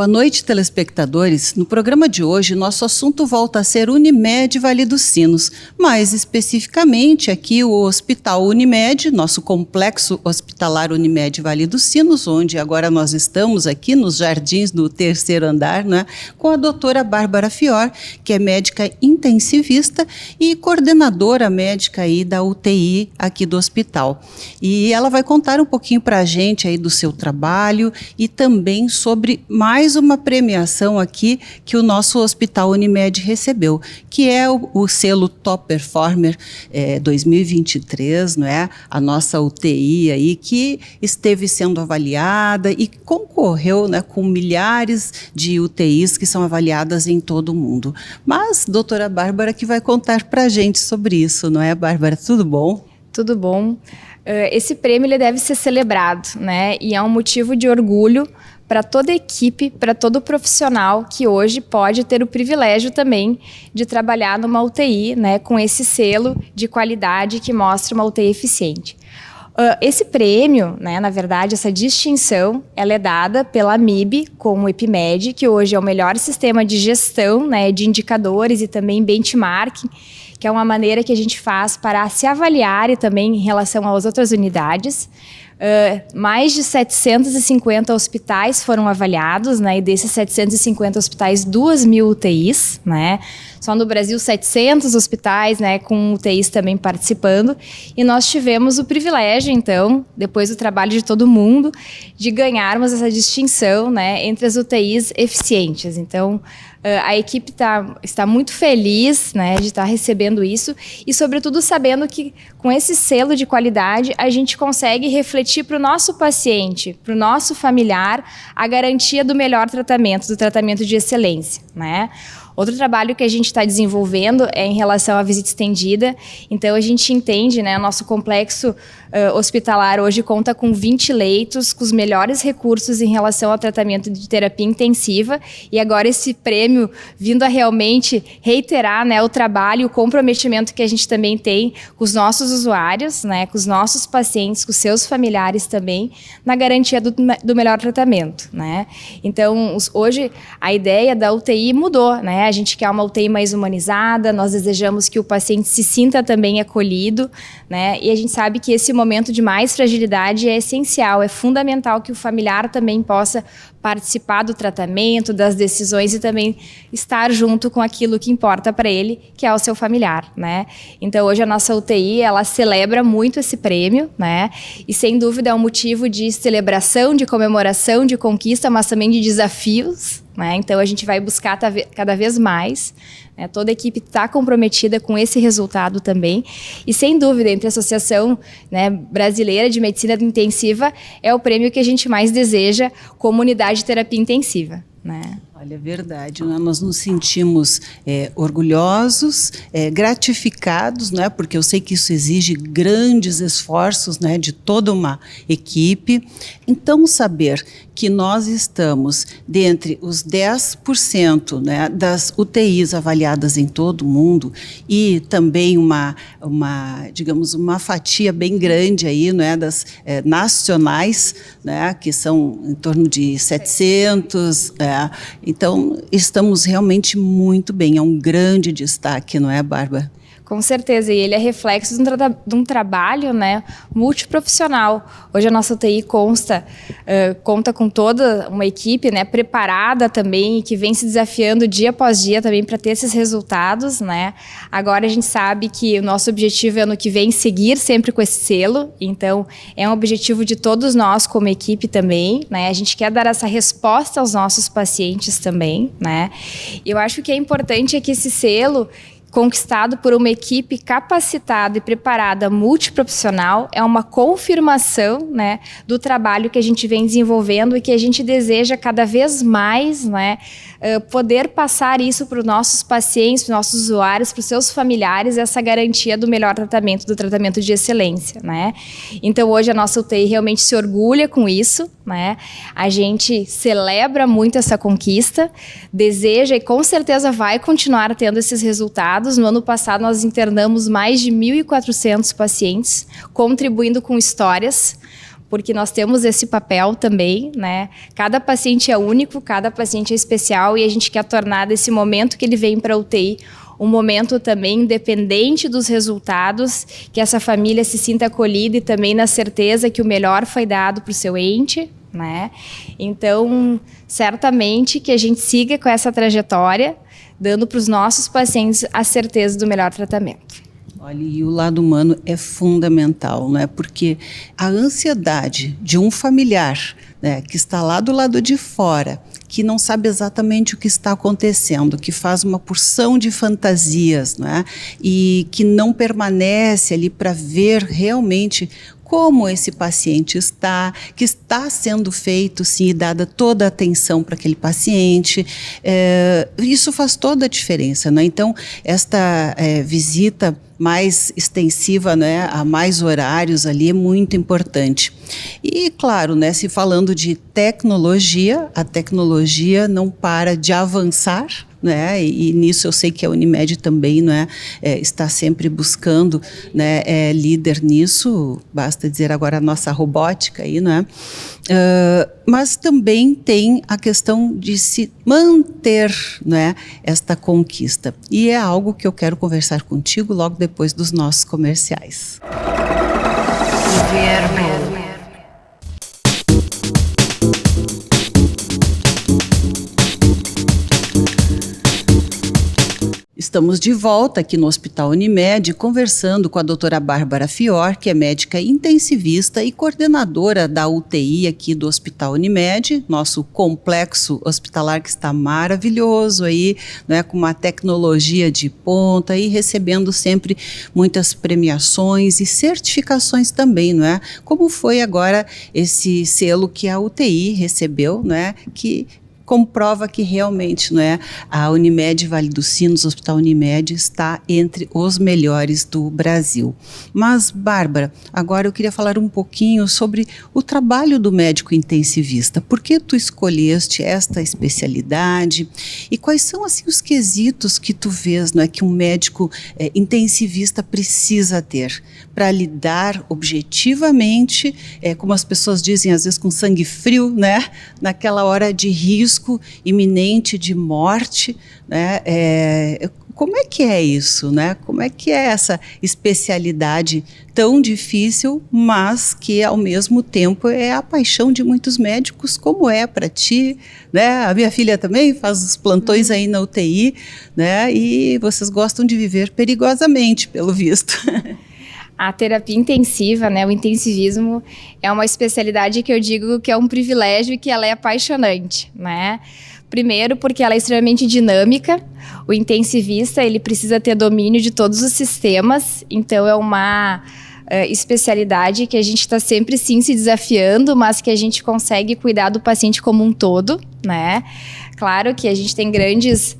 Boa noite, telespectadores. No programa de hoje, nosso assunto volta a ser Unimed Vale dos Sinos, mais especificamente aqui o Hospital Unimed, nosso complexo hospitalar Unimed Vale dos Sinos, onde agora nós estamos aqui nos jardins do terceiro andar, né, com a doutora Bárbara Fior, que é médica intensivista e coordenadora médica aí da UTI aqui do hospital. E ela vai contar um pouquinho para a gente aí do seu trabalho e também sobre mais uma premiação aqui que o nosso Hospital Unimed recebeu, que é o selo Top Performer 2023, não é? A nossa UTI aí que esteve sendo avaliada e concorreu, né, com milhares de UTIs que são avaliadas em todo o mundo. Mas, doutora Bárbara, que vai contar para a gente sobre isso, não é, Bárbara? Tudo bom? Tudo bom. Esse prêmio ele deve ser celebrado, né? E é um motivo de orgulho para toda a equipe, para todo profissional que hoje pode ter o privilégio também de trabalhar numa UTI, né, com esse selo de qualidade que mostra uma UTI eficiente. Esse prêmio, né, na verdade, essa distinção, ela é dada pela MIB com o EpiMed, que hoje é o melhor sistema de gestão, né, de indicadores e também benchmarking, que é uma maneira que a gente faz para se avaliar e também em relação às outras unidades. Mais de 750 hospitais foram avaliados, né, e desses 750 hospitais, 2.000 UTIs, né, só no Brasil 700 hospitais, né, com UTIs também participando, e nós tivemos o privilégio, então, depois do trabalho de todo mundo, de ganharmos essa distinção, né, entre as UTIs eficientes. Então, a equipe está muito feliz, né, de estar recebendo isso e, sobretudo, sabendo que com esse selo de qualidade a gente consegue refletir para o nosso paciente, para o nosso familiar, a garantia do melhor tratamento, do tratamento de excelência, né? Outro trabalho que a gente está desenvolvendo é em relação à visita estendida. Então, a gente entende, né, nosso complexo hospitalar hoje conta com 20 leitos, com os melhores recursos em relação ao tratamento de terapia intensiva. E agora esse prêmio vindo a realmente reiterar, né, o trabalho e o comprometimento que a gente também tem com os nossos usuários, né, com os nossos pacientes, com os seus familiares também, na garantia do melhor tratamento, né? Então, hoje a ideia da UTI mudou, né? A gente quer uma UTI mais humanizada, nós desejamos que o paciente se sinta também acolhido, né? E a gente sabe que esse momento de mais fragilidade é essencial, é fundamental que o familiar também possa participar do tratamento, das decisões e também estar junto com aquilo que importa para ele, que é o seu familiar, né? Então, hoje a nossa UTI, ela celebra muito esse prêmio, né? E sem dúvida é um motivo de celebração, de comemoração, de conquista, mas também de desafios, né? Então, a gente vai buscar cada vez mais, né? Toda a equipe está comprometida com esse resultado também. E, sem dúvida, entre a Associação, né, Brasileira de Medicina Intensiva, é o prêmio que a gente mais deseja como unidade de terapia intensiva, né? Olha, é verdade, né? Nós nos sentimos orgulhosos, gratificados, né? Porque eu sei que isso exige grandes esforços, né, de toda uma equipe. Então, saber que nós estamos dentre os 10%, né, das UTIs avaliadas em todo o mundo e também digamos, uma fatia bem grande aí, né, das nacionais, né, que são em torno de 700, então, estamos realmente muito bem, é um grande destaque, não é, Bárbara? Com certeza, e ele é reflexo de um trabalho, né, multiprofissional. Hoje a nossa UTI conta com toda uma equipe, né, preparada também, que vem se desafiando dia após dia também para ter esses resultados, né. Agora a gente sabe que o nosso objetivo é ano que vem seguir sempre com esse selo, então é um objetivo de todos nós como equipe também, né. A gente quer dar essa resposta aos nossos pacientes também, né. E eu acho que é importante que esse selo conquistado por uma equipe capacitada e preparada multiprofissional, é uma confirmação, né, do trabalho que a gente vem desenvolvendo e que a gente deseja cada vez mais, né, poder passar isso para os nossos pacientes, para os nossos usuários, para os seus familiares, essa garantia do melhor tratamento, do tratamento de excelência, né? Então, hoje a nossa UTI realmente se orgulha com isso, né? A gente celebra muito essa conquista, deseja e com certeza vai continuar tendo esses resultados. No ano passado, nós internamos mais de 1.400 pacientes, contribuindo com histórias, porque nós temos esse papel também, né? Cada paciente é único, cada paciente é especial e a gente quer tornar desse momento que ele vem para a UTI um momento também independente dos resultados, que essa família se sinta acolhida e também na certeza que o melhor foi dado para o seu ente, né? Então, certamente que a gente siga com essa trajetória, dando para os nossos pacientes a certeza do melhor tratamento. Olha, e o lado humano é fundamental, né? Porque a ansiedade de um familiar, né, que está lá do lado de fora, que não sabe exatamente o que está acontecendo, que faz uma porção de fantasias, né? E que não permanece ali para ver realmente como esse paciente está, que está sendo feito, sim, e dada toda a atenção para aquele paciente. Isso faz toda a diferença, né? Então, esta visita mais extensiva, né, a mais horários ali é muito importante. E, claro, né, se falando de tecnologia, a tecnologia não para de avançar, né, e nisso eu sei que a Unimed também, né, está sempre buscando, né, líder nisso, basta dizer agora a nossa robótica aí, né, mas também tem a questão de se manter, né, esta conquista. E é algo que eu quero conversar contigo logo depois dos nossos comerciais. Estamos de volta aqui no Hospital Unimed, conversando com a doutora Bárbara Fior, que é médica intensivista e coordenadora da UTI aqui do Hospital Unimed, nosso complexo hospitalar que está maravilhoso aí, né, com uma tecnologia de ponta e recebendo sempre muitas premiações e certificações também, não é? Como foi agora esse selo que a UTI recebeu, né, que comprova que realmente, não é, a Unimed Vale dos Sinos, o Hospital Unimed, está entre os melhores do Brasil. Mas, Bárbara, agora eu queria falar um pouquinho sobre o trabalho do médico intensivista. Por que tu escolheste esta especialidade e quais são assim os quesitos que tu vês, não é, que um médico intensivista precisa ter para lidar objetivamente, como as pessoas dizem às vezes com sangue frio, né, naquela hora de risco iminente de morte, né? Como é que é isso, né? Como é que é essa especialidade tão difícil, mas que ao mesmo tempo é a paixão de muitos médicos, como é para ti, né? A minha filha também faz os plantões aí na UTI, né? E vocês gostam de viver perigosamente, pelo visto. A terapia intensiva, né, o intensivismo, é uma especialidade que eu digo que é um privilégio e que ela é apaixonante, né? Primeiro, porque ela é extremamente dinâmica. O intensivista, ele precisa ter domínio de todos os sistemas, então é uma especialidade que a gente está sempre, sim, se desafiando, mas que a gente consegue cuidar do paciente como um todo, né? Claro que a gente tem grandes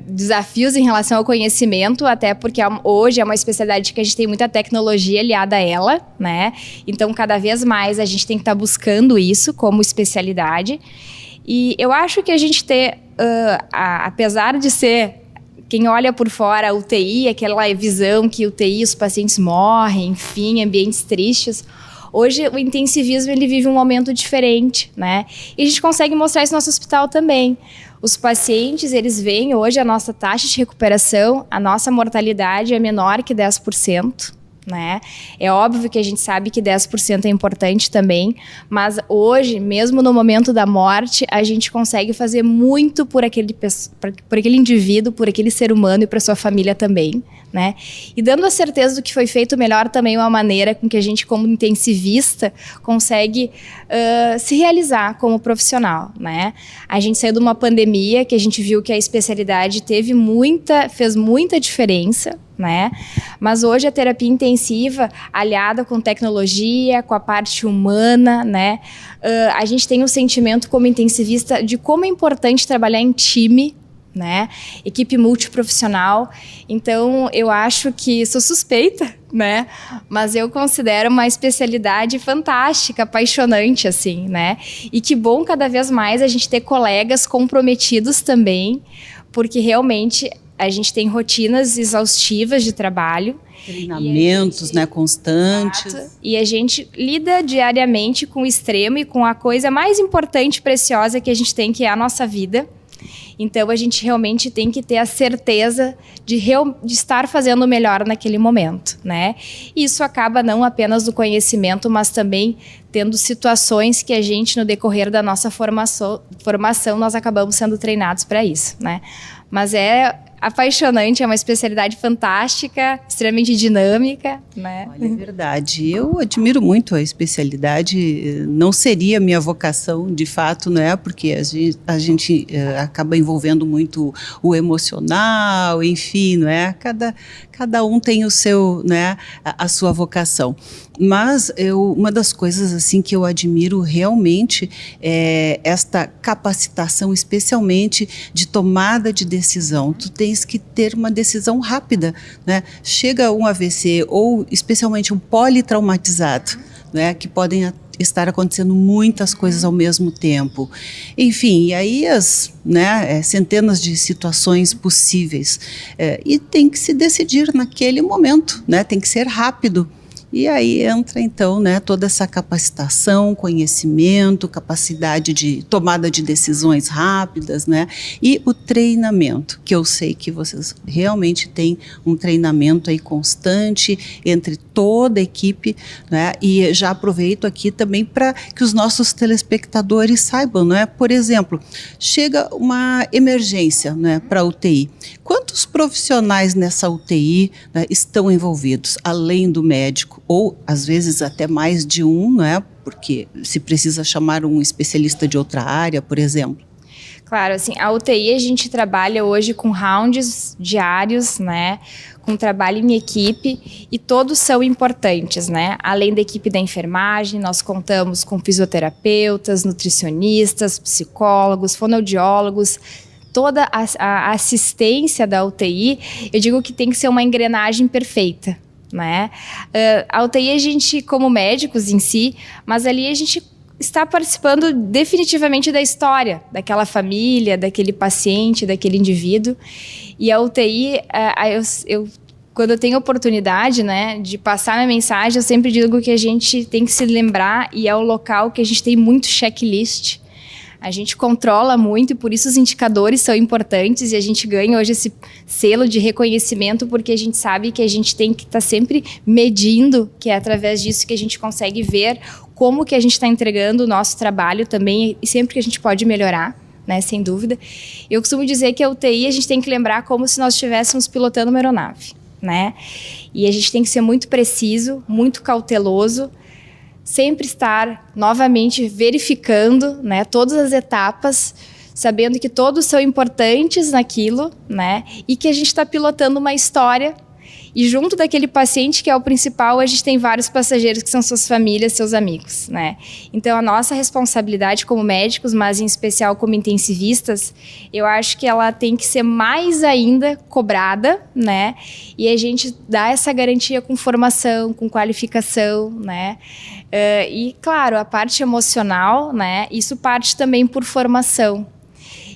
desafios em relação ao conhecimento, até porque hoje é uma especialidade que a gente tem muita tecnologia aliada a ela, né? Então, cada vez mais a gente tem que estar buscando isso como especialidade. E eu acho que a gente apesar de ser, quem olha por fora a UTI, aquela visão que UTI os pacientes morrem, enfim, ambientes tristes, hoje o intensivismo ele vive um momento diferente, né? E a gente consegue mostrar isso no nosso hospital também. Os pacientes, eles veem hoje a nossa taxa de recuperação, a nossa mortalidade é menor que 10%, né? É óbvio que a gente sabe que 10% é importante também, mas hoje, mesmo no momento da morte, a gente consegue fazer muito por aquele indivíduo, por aquele ser humano e para sua família também, né? E dando a certeza do que foi feito melhor também uma maneira com que a gente, como intensivista, consegue se realizar como profissional, né? A gente saiu de uma pandemia que a gente viu que a especialidade fez muita diferença, né? Mas hoje a terapia intensiva, aliada com tecnologia, com a parte humana, né? A gente tem um sentimento como intensivista de como é importante trabalhar em time, né? Equipe multiprofissional. Então, eu acho que sou suspeita, né? Mas eu considero uma especialidade fantástica, apaixonante, assim, né? E que bom cada vez mais a gente ter colegas comprometidos também, porque realmente a gente tem rotinas exaustivas de trabalho Treinamentos, né, constantes. Exato. E a gente lida diariamente com o extremo e com a coisa mais importante e preciosa que a gente tem, que é a nossa vida. Então, a gente realmente tem que ter a certeza de estar fazendo o melhor naquele momento, né? E isso acaba não apenas do conhecimento, mas também tendo situações que a gente, no decorrer da nossa formação nós acabamos sendo treinados para isso, né? Mas é apaixonante, é uma especialidade fantástica, extremamente dinâmica, né? Olha, é verdade. Eu admiro muito a especialidade. Não seria minha vocação, de fato, né? Porque a gente acaba envolvendo muito o emocional, enfim, não é? Cada um tem o seu, né? A sua vocação. Mas uma das coisas assim que eu admiro realmente é esta capacitação, especialmente de tomada de decisão. Tu tens que ter uma decisão rápida, né? Chega um AVC ou especialmente um politraumatizado, né? Que podem estar acontecendo muitas coisas ao mesmo tempo. Enfim, e aí centenas de situações possíveis. E tem que se decidir naquele momento, né? Tem que ser rápido. E aí entra, então, né, toda essa capacitação, conhecimento, capacidade de tomada de decisões rápidas, né, e o treinamento, que eu sei que vocês realmente têm um treinamento aí constante entre toda a equipe, né, e já aproveito aqui também para que os nossos telespectadores saibam, né, por exemplo, chega uma emergência, né, para a UTI. Quantos profissionais nessa UTI, né, estão envolvidos, além do médico? Ou, às vezes, até mais de um, né? Porque se precisa chamar um especialista de outra área, por exemplo. Claro, assim, a UTI a gente trabalha hoje com rounds diários, né? Com trabalho em equipe e todos são importantes, né? Além da equipe da enfermagem, nós contamos com fisioterapeutas, nutricionistas, psicólogos, fonoaudiólogos. Toda a assistência da UTI, eu digo que tem que ser uma engrenagem perfeita, né? A UTI a gente, como médicos em si, mas ali a gente está participando definitivamente da história daquela família, daquele paciente, daquele indivíduo. E a UTI, quando eu tenho oportunidade, né, de passar minha mensagem, eu sempre digo que a gente tem que se lembrar, e é o local que a gente tem muito checklist. A gente controla muito e por isso os indicadores são importantes e a gente ganha hoje esse selo de reconhecimento porque a gente sabe que a gente tem que estar sempre medindo, que é através disso que a gente consegue ver como que a gente está entregando o nosso trabalho também e sempre que a gente pode melhorar, né, sem dúvida. Eu costumo dizer que a UTI a gente tem que lembrar como se nós estivéssemos pilotando uma aeronave, né? E a gente tem que ser muito preciso, muito cauteloso, sempre estar novamente verificando, né, todas as etapas, sabendo que todos são importantes naquilo, né, e que a gente está pilotando uma história e junto daquele paciente que é o principal, a gente tem vários passageiros que são suas famílias, seus amigos, né. Então, a nossa responsabilidade como médicos, mas em especial como intensivistas, eu acho que ela tem que ser mais ainda cobrada, né, e a gente dá essa garantia com formação, com qualificação, né. E, claro, a parte emocional, né, isso parte também por formação.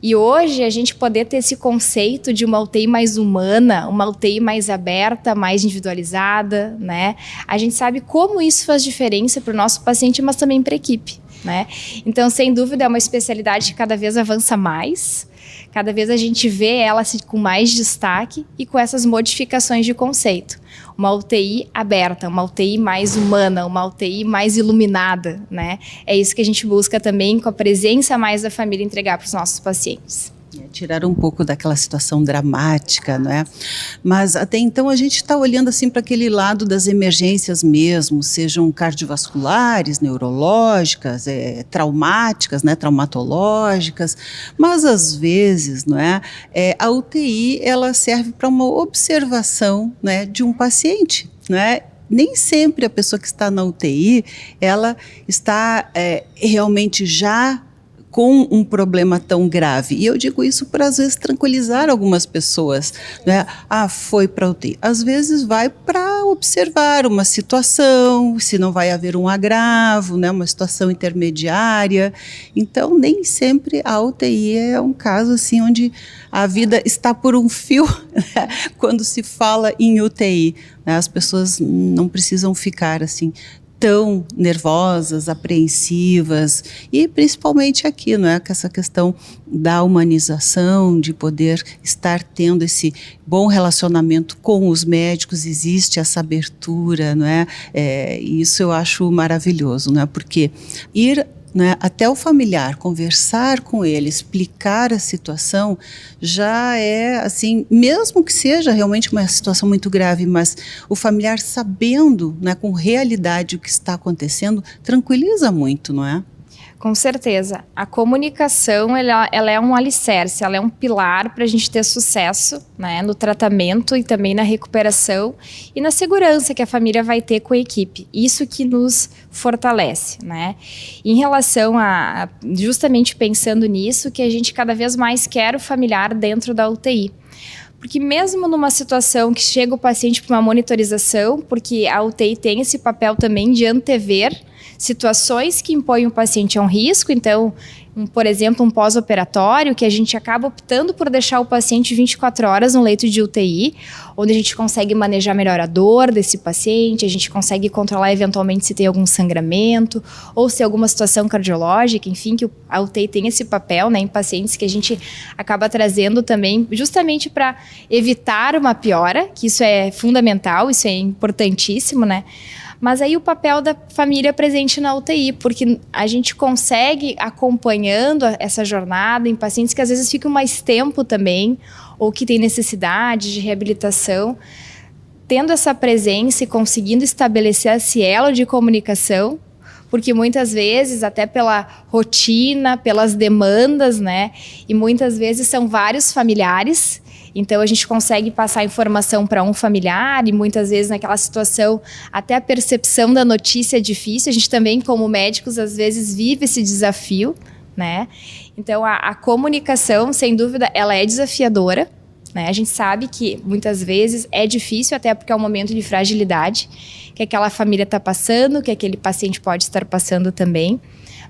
E hoje, a gente poder ter esse conceito de uma UTI mais humana, uma UTI mais aberta, mais individualizada, né, a gente sabe como isso faz diferença para o nosso paciente, mas também para a equipe, né. Então, sem dúvida, é uma especialidade que cada vez avança mais, cada vez a gente vê ela com mais destaque e com essas modificações de conceito. Uma UTI aberta, uma UTI mais humana, uma UTI mais iluminada, né? É isso que a gente busca também com a presença mais da família entregar para os nossos pacientes. Tirar um pouco daquela situação dramática, não é? Mas até então a gente está olhando assim para aquele lado das emergências mesmo, sejam cardiovasculares, neurológicas, traumáticas, né, traumatológicas, mas às vezes, não é, a UTI ela serve para uma observação, né, de um paciente, não é? Nem sempre a pessoa que está na UTI, ela está realmente já com um problema tão grave. E eu digo isso para, às vezes, tranquilizar algumas pessoas, né? Foi para a UTI. Às vezes vai para observar uma situação, se não vai haver um agravo, né? Uma situação intermediária. Então, nem sempre a UTI é um caso assim onde a vida está por um fio, né? Quando se fala em UTI, né? As pessoas não precisam ficar assim tão nervosas, apreensivas, e principalmente aqui, não é, com essa questão da humanização, de poder estar tendo esse bom relacionamento com os médicos, existe essa abertura, não é? Isso eu acho maravilhoso, não é? Porque ir, né, até o familiar, conversar com ele, explicar a situação, já é assim, mesmo que seja realmente uma situação muito grave, mas o familiar sabendo, né, com realidade o que está acontecendo, tranquiliza muito, não é? Com certeza. A comunicação, ela é um alicerce, ela é um pilar para a gente ter sucesso, né, no tratamento e também na recuperação e na segurança que a família vai ter com a equipe. Isso que nos fortalece, né? Em relação justamente pensando nisso, que a gente cada vez mais quer o familiar dentro da UTI. Porque mesmo numa situação que chega o paciente para uma monitorização, porque a UTI tem esse papel também de antever situações que impõem o paciente a um risco, então, por exemplo, um pós-operatório, que a gente acaba optando por deixar o paciente 24 horas no leito de UTI, onde a gente consegue manejar melhor a dor desse paciente, a gente consegue controlar eventualmente se tem algum sangramento, ou se alguma situação cardiológica, enfim, que a UTI tem esse papel, né, em pacientes que a gente acaba trazendo também, justamente para evitar uma piora, que isso é fundamental, isso é importantíssimo, né? Mas aí o papel da família presente na UTI, porque a gente consegue acompanhando essa jornada em pacientes que às vezes ficam mais tempo também, ou que têm necessidade de reabilitação, tendo essa presença e conseguindo estabelecer esse elo de comunicação, porque muitas vezes, até pela rotina, pelas demandas, né, e muitas vezes são vários familiares. Então, a gente consegue passar informação para um familiar e muitas vezes naquela situação até a percepção da notícia é difícil. A gente também, como médicos, às vezes vive esse desafio, né? Então, a comunicação, sem dúvida, ela é desafiadora, né? A gente sabe que muitas vezes é difícil, até porque é um momento de fragilidade que aquela família está passando, que aquele paciente pode estar passando também.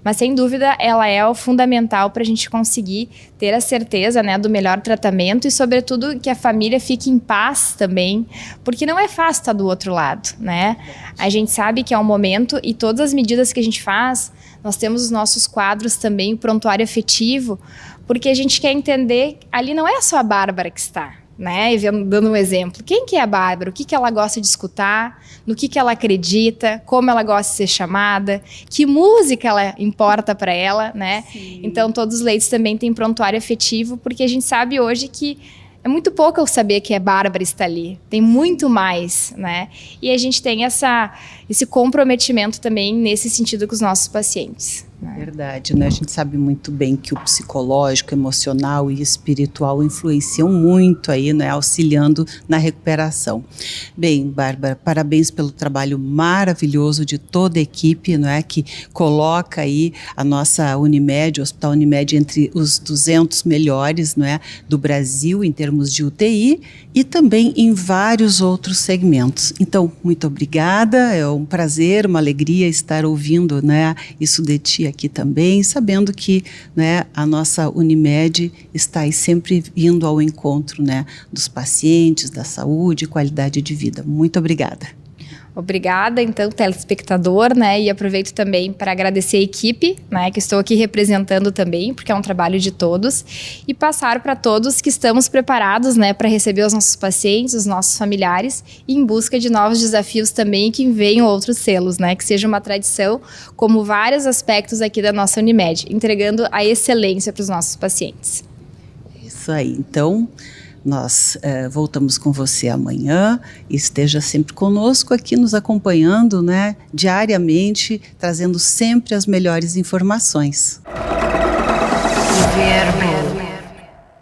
Mas, sem dúvida, ela é o fundamental para a gente conseguir ter a certeza, né, do melhor tratamento e, sobretudo, que a família fique em paz também, porque não é fácil estar do outro lado, né? A gente sabe que é um momento e todas as medidas que a gente faz, nós temos os nossos quadros também, o prontuário afetivo, porque a gente quer entender, ali não é só a Bárbara que está, né? E dando um exemplo, quem que é a Bárbara? O que ela gosta de escutar? No que ela acredita? Como ela gosta de ser chamada? Que música ela importa para ela, né? Sim. Então, todos os leitos também têm prontuário afetivo, porque a gente sabe hoje que é muito pouco eu saber que a Bárbara está ali. Tem muito mais, né? E a gente tem esse comprometimento também nesse sentido com os nossos pacientes. Verdade, né? A gente sabe muito bem que o psicológico, emocional e espiritual influenciam muito aí, né? Auxiliando na recuperação. Bem, Bárbara, parabéns pelo trabalho maravilhoso de toda a equipe, não é? Que coloca aí a nossa Unimed, o Hospital Unimed, entre os 200 melhores, não é? Do Brasil em termos de UTI e também em vários outros segmentos. Então, muito obrigada, é um prazer, uma alegria estar ouvindo, né, isso de ti aqui também, sabendo que, né, a nossa Unimed está aí sempre indo ao encontro, né, dos pacientes, da saúde e qualidade de vida. Muito obrigada. Obrigada, então, telespectador, né? E aproveito também para agradecer a equipe, né? Que estou aqui representando também, porque é um trabalho de todos. E passar para todos que estamos preparados, né? Para receber os nossos pacientes, os nossos familiares, e em busca de novos desafios também, que venham outros selos, né? Que seja uma tradição, como vários aspectos aqui da nossa Unimed, entregando a excelência para os nossos pacientes. Isso aí, então... Nós voltamos com você amanhã, esteja sempre conosco aqui nos acompanhando, né, diariamente, trazendo sempre as melhores informações. Governo.